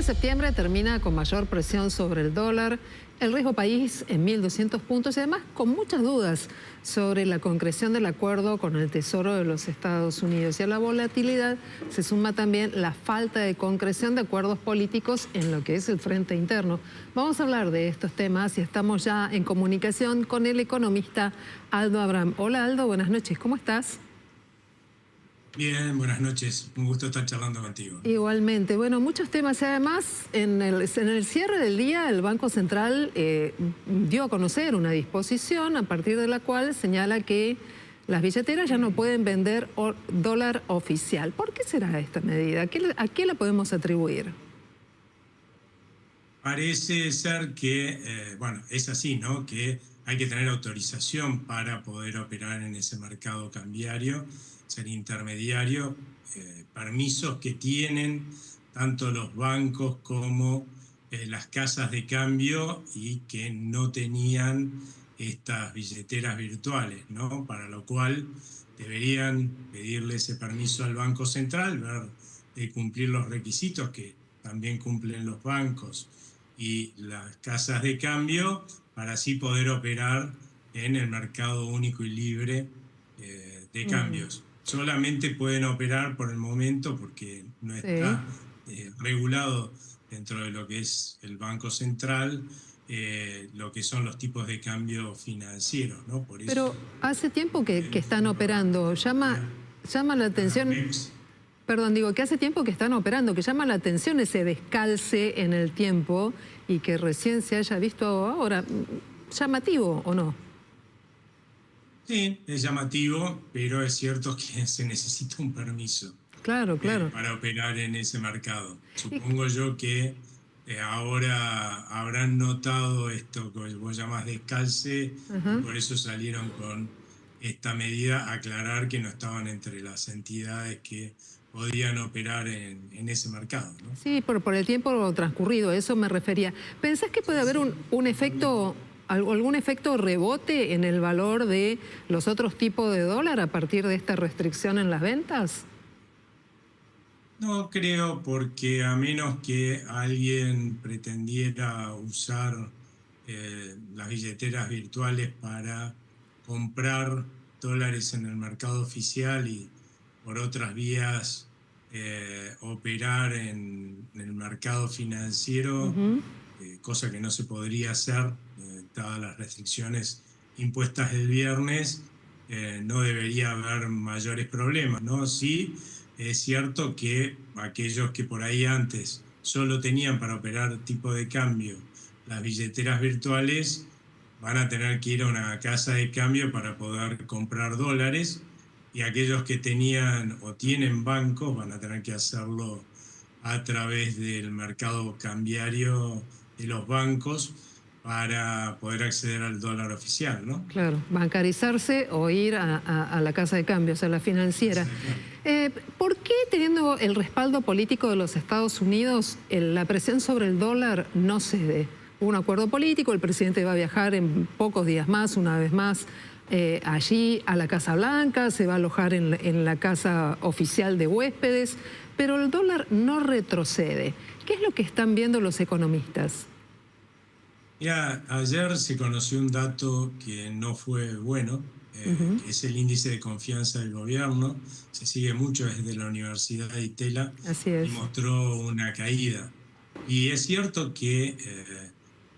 de septiembre termina con mayor presión sobre el dólar, el riesgo país en 1.200 puntos y además con muchas dudas sobre la concreción del acuerdo con el Tesoro de los Estados Unidos. Y a la volatilidad se suma también la falta de concreción de acuerdos políticos en lo que es el frente interno. Vamos a hablar de estos temas y estamos ya en comunicación con el economista Aldo Abraham. Hola Aldo, buenas noches, ¿cómo estás? Bien, buenas noches. Un gusto estar charlando contigo. Igualmente. Bueno, muchos temas. Además, en el cierre del día, el Banco Central dio a conocer una disposición a partir de la cual señala que las billeteras ya no pueden vender dólar oficial. ¿Por qué será esta medida? ¿A qué la podemos atribuir? Parece ser que, bueno, es así, ¿no? Que hay que tener autorización para poder operar en ese mercado cambiario, ser intermediario, permisos que tienen tanto los bancos como las casas de cambio y que no tenían estas billeteras virtuales, ¿no? Para lo cual deberían pedirle ese permiso al Banco Central, ver de cumplir los requisitos que también cumplen los bancos y las casas de cambio para así poder operar en el mercado único y libre de cambios. Solamente pueden operar por el momento porque no está regulado dentro de lo que es el Banco Central, lo que son los tipos de cambio financieros, ¿no? Por eso, pero hace tiempo que están operando. Llama la atención... Perdón, digo que hace tiempo que están operando, que llama la atención ese descalce en el tiempo y que recién se haya visto ahora. ¿Llamativo o no? Sí, es llamativo, pero es cierto que se necesita un permiso. Claro, claro. Para operar en ese mercado. Supongo yo que ahora habrán notado esto que vos llamás descalce y por eso salieron con esta medida, aclarar que no estaban entre las entidades que podían operar en ese mercado, ¿no? Sí, por el tiempo transcurrido, a eso me refería. ¿Pensás que puede haber un efecto, algún efecto rebote en el valor de los otros tipos de dólar a partir de esta restricción en las ventas? No creo, porque a menos que alguien pretendiera usar las billeteras virtuales para comprar dólares en el mercado oficial y por otras vías operar en el mercado financiero, cosa que no se podría hacer dadas las restricciones impuestas el viernes, no debería haber mayores problemas, ¿no? Sí, es cierto que aquellos que por ahí antes solo tenían para operar tipo de cambio las billeteras virtuales van a tener que ir a una casa de cambio para poder comprar dólares, y aquellos que tenían o tienen bancos van a tener que hacerlo a través del mercado cambiario de los bancos para poder acceder al dólar oficial, ¿no? Claro, bancarizarse o ir a la casa de cambios, a la financiera. ¿Por qué, teniendo el respaldo político de los Estados Unidos, la presión sobre el dólar no cede? Hubo un acuerdo político, el presidente va a viajar en pocos días más, una vez más, allí a la Casa Blanca, se va a alojar en la casa oficial de huéspedes, pero el dólar no retrocede. ¿Qué es lo que están viendo los economistas? Ya, ayer se conoció un dato que no fue bueno, que es el índice de confianza del gobierno. Se sigue mucho desde la Universidad de Itela. Así es. Y mostró una caída. Y es cierto que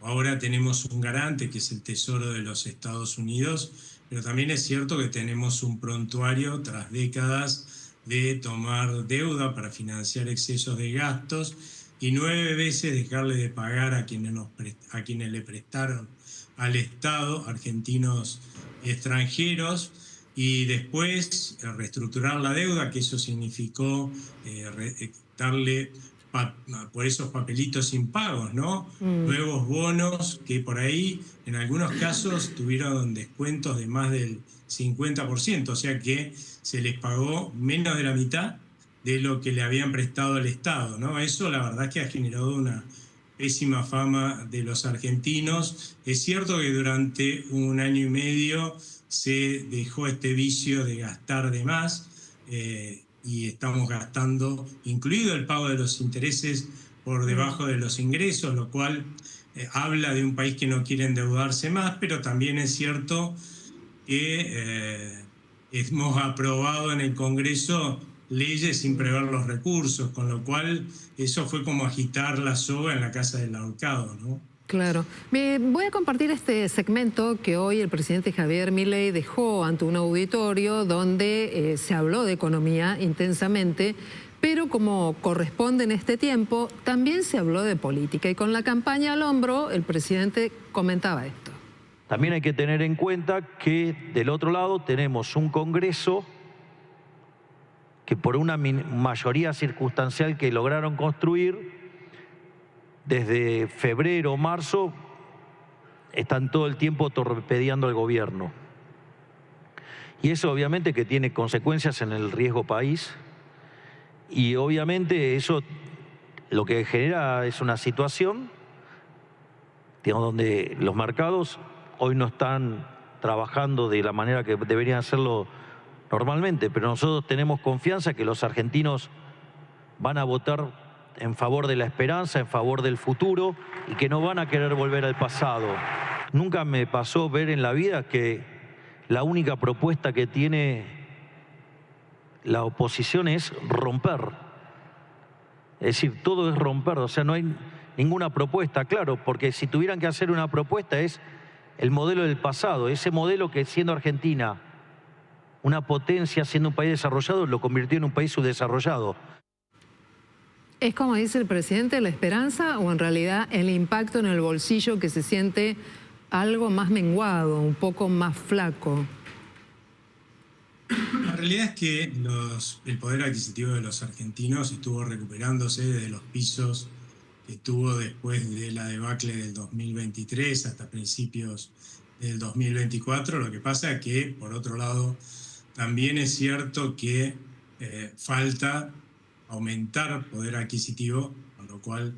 ahora tenemos un garante, que es el Tesoro de los Estados Unidos, pero también es cierto que tenemos un prontuario tras décadas de tomar deuda para financiar excesos de gastos y 9 veces dejarle de pagar a quienes le prestaron al Estado, argentinos y extranjeros, y después reestructurar la deuda, que eso significó darle por esos papelitos impagos, ¿no? Nuevos bonos que por ahí en algunos casos tuvieron descuentos de más del 50%, o sea que se les pagó menos de la mitad de lo que le habían prestado al Estado, ¿no? Eso la verdad es que ha generado una pésima fama de los argentinos. Es cierto que durante un año y medio se dejó este vicio de gastar de más, y estamos gastando, incluido el pago de los intereses por debajo de los ingresos, lo cual habla de un país que no quiere endeudarse más, pero también es cierto que hemos aprobado en el Congreso leyes sin prever los recursos, con lo cual eso fue como agitar la soga en la casa del ahorcado, ¿no? Claro. Voy a compartir este segmento que hoy el presidente Javier Milei dejó ante un auditorio donde se habló de economía intensamente, pero como corresponde en este tiempo, también se habló de política. Y con la campaña al hombro, el presidente comentaba esto. También hay que tener en cuenta que del otro lado tenemos un Congreso que por una mayoría circunstancial que lograron construir, desde febrero o marzo, están todo el tiempo torpedeando al gobierno. Y eso obviamente que tiene consecuencias en el riesgo país, y obviamente eso lo que genera es una situación, digamos, donde los mercados hoy no están trabajando de la manera que deberían hacerlo normalmente, pero nosotros tenemos confianza que los argentinos van a votar en favor de la esperanza, en favor del futuro, y que no van a querer volver al pasado. Nunca me pasó ver en la vida que la única propuesta que tiene la oposición es romper. Es decir, todo es romper, o sea, no hay ninguna propuesta, claro, porque si tuvieran que hacer una propuesta es el modelo del pasado, ese modelo que siendo Argentina una potencia, siendo un país desarrollado, lo convirtió en un país subdesarrollado. ¿Es como dice el presidente, la esperanza o en realidad el impacto en el bolsillo que se siente algo más menguado, un poco más flaco? La realidad es que el poder adquisitivo de los argentinos estuvo recuperándose desde los pisos que tuvo después de la debacle del 2023 hasta principios del 2024. Lo que pasa es que, por otro lado, también es cierto que falta aumentar poder adquisitivo, con lo cual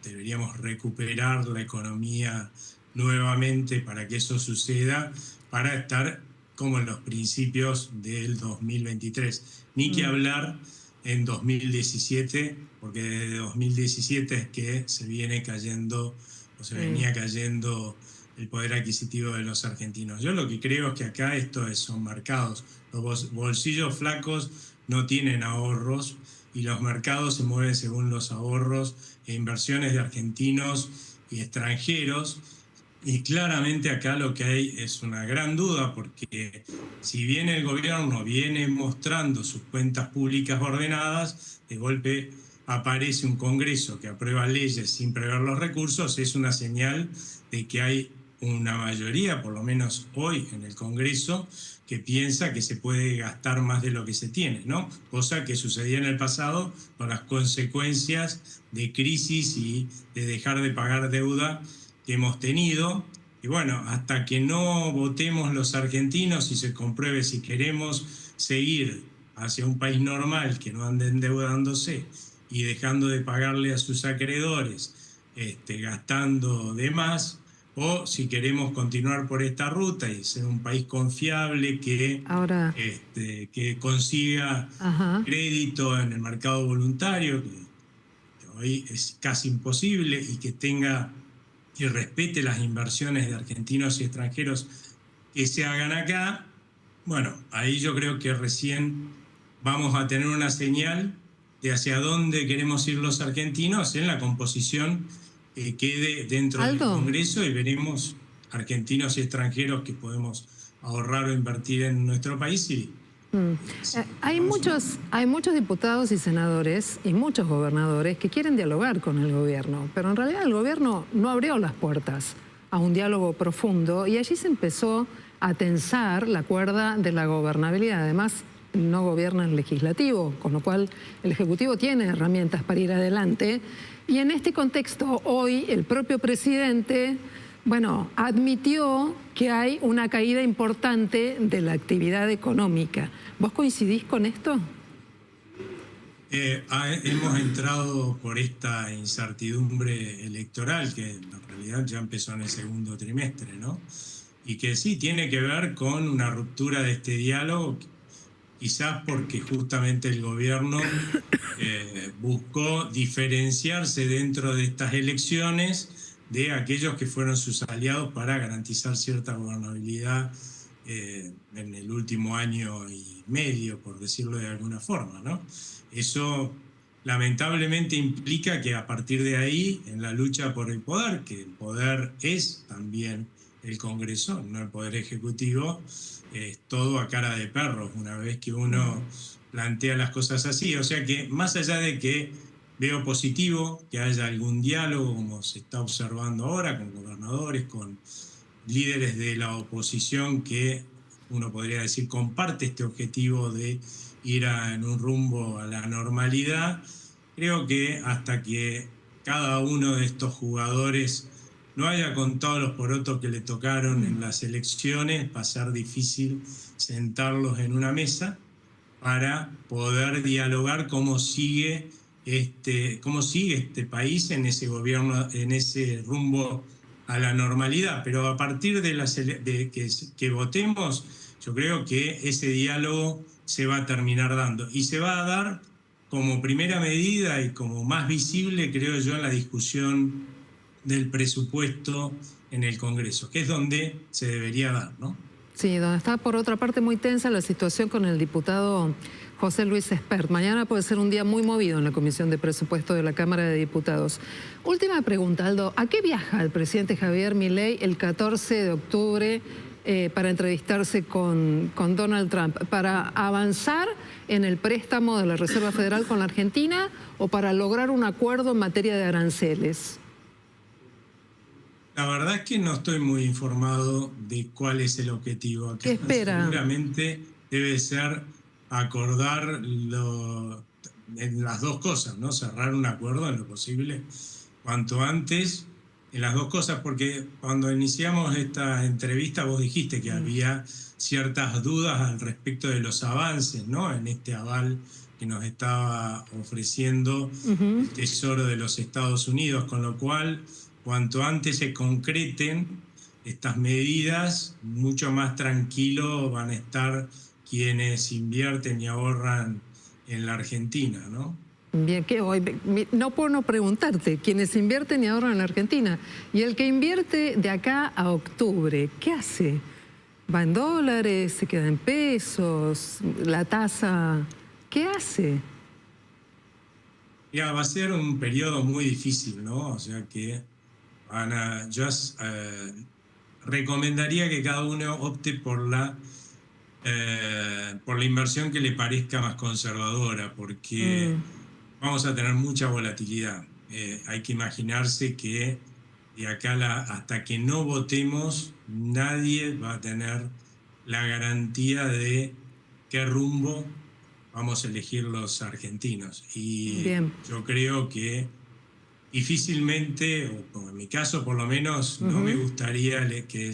deberíamos recuperar la economía nuevamente para que eso suceda, para estar como en los principios del 2023. Ni que hablar en 2017, porque desde 2017 es que se viene cayendo o se venía cayendo el poder adquisitivo de los argentinos. Yo lo que creo es que acá son mercados. Los bolsillos flacos no tienen ahorros y los mercados se mueven según los ahorros e inversiones de argentinos y extranjeros. Y claramente acá lo que hay es una gran duda, porque si bien el gobierno viene mostrando sus cuentas públicas ordenadas, de golpe aparece un Congreso que aprueba leyes sin prever los recursos, es una señal de que hay una mayoría, por lo menos hoy en el Congreso, que piensa que se puede gastar más de lo que se tiene, ¿no? Cosa que sucedía en el pasado con las consecuencias de crisis y de dejar de pagar deuda que hemos tenido. Y bueno, hasta que no votemos los argentinos y se compruebe si queremos seguir hacia un país normal que no ande endeudándose y dejando de pagarle a sus acreedores, gastando de más, o si queremos continuar por esta ruta y ser un país confiable que consiga crédito en el mercado voluntario, que hoy es casi imposible, y que respete las inversiones de argentinos y extranjeros que se hagan acá. Bueno, ahí yo creo que recién vamos a tener una señal de hacia dónde queremos ir los argentinos en la composición que quede dentro del Congreso, y veremos argentinos y extranjeros que podemos ahorrar o invertir en nuestro país. Hay muchos diputados y senadores y muchos gobernadores que quieren dialogar con el gobierno, pero en realidad el gobierno no abrió las puertas a un diálogo profundo y allí se empezó a tensar la cuerda de la gobernabilidad. Además, no gobierna el legislativo, con lo cual el ejecutivo tiene herramientas para ir adelante. Y en este contexto, hoy el propio presidente, admitió que hay una caída importante de la actividad económica. ¿Vos coincidís con esto? Hemos entrado por esta incertidumbre electoral que en realidad ya empezó en el segundo trimestre, ¿no? Y que sí tiene que ver con una ruptura de este diálogo, quizás porque justamente el gobierno buscó diferenciarse dentro de estas elecciones de aquellos que fueron sus aliados para garantizar cierta gobernabilidad en el último año y medio, por decirlo de alguna forma, ¿no? Eso lamentablemente implica que a partir de ahí, en la lucha por el poder, que el poder es también el Congreso, no el Poder Ejecutivo, es todo a cara de perro, una vez que uno plantea las cosas así. O sea que, más allá de que veo positivo que haya algún diálogo, como se está observando ahora, con gobernadores, con líderes de la oposición que uno podría decir comparte este objetivo de ir en un rumbo a la normalidad, creo que hasta que cada uno de estos jugadores no haya contado los porotos que le tocaron en las elecciones, va a ser difícil sentarlos en una mesa para poder dialogar cómo sigue este país en ese gobierno, en ese rumbo a la normalidad. Pero a partir de que votemos, yo creo que ese diálogo se va a terminar dando. Y se va a dar como primera medida y como más visible, creo yo, en la discusión del presupuesto en el Congreso, que es donde se debería dar, ¿no? Sí, donde está por otra parte muy tensa la situación con el diputado José Luis Espert. Mañana puede ser un día muy movido en la Comisión de Presupuesto de la Cámara de Diputados. Última pregunta, Aldo. ¿A qué viaja el presidente Javier Milei el 14 de octubre para entrevistarse con Donald Trump? ¿Para avanzar en el préstamo de la Reserva Federal con la Argentina o para lograr un acuerdo en materia de aranceles? La verdad es que no estoy muy informado de cuál es el objetivo acá. ¿Qué espera? Seguramente debe ser acordar en las dos cosas, ¿no? Cerrar un acuerdo en lo posible cuanto antes en las dos cosas, porque cuando iniciamos esta entrevista vos dijiste que había ciertas dudas al respecto de los avances, ¿no? En este aval que nos estaba ofreciendo el Tesoro de los Estados Unidos, con lo cual cuanto antes se concreten estas medidas, mucho más tranquilos van a estar quienes invierten y ahorran en la Argentina, ¿no? Bien, que hoy no puedo no preguntarte, quienes invierten y ahorran en la Argentina, y el que invierte de acá a octubre, ¿qué hace? ¿Va en dólares? ¿Se queda en pesos? ¿La tasa? ¿Qué hace? Ya, va a ser un periodo muy difícil, ¿no? O sea que yo recomendaría que cada uno opte por la inversión que le parezca más conservadora, porque vamos a tener mucha volatilidad. Hay que imaginarse que de acá hasta que no votemos, nadie va a tener la garantía de qué rumbo vamos a elegir los argentinos. Y bien, yo creo que difícilmente, o en mi caso por lo menos, no me gustaría que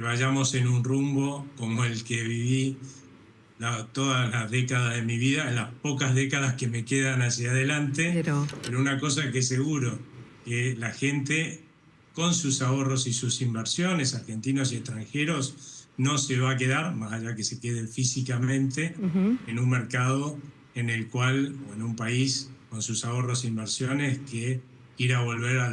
vayamos en un rumbo como el que viví todas las décadas de mi vida, en las pocas décadas que me quedan hacia adelante. Pero una cosa que es seguro, que la gente con sus ahorros y sus inversiones, argentinos y extranjeros, no se va a quedar, más allá que se queden físicamente, en un mercado en el cual, o en un país con sus ahorros e inversiones, que ir a volver a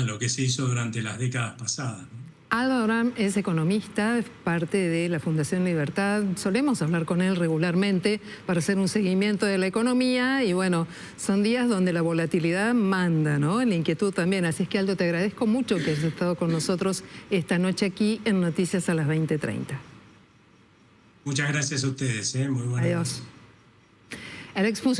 lo que se hizo durante las décadas pasadas, ¿no? Aldo Abraham es economista, es parte de la Fundación Libertad. Solemos hablar con él regularmente para hacer un seguimiento de la economía y bueno, son días donde la volatilidad manda, ¿no? La inquietud también. Así es que, Aldo, te agradezco mucho que hayas estado con nosotros esta noche aquí en Noticias a las 20:30. Muchas gracias a ustedes, muy buenas. Adiós. El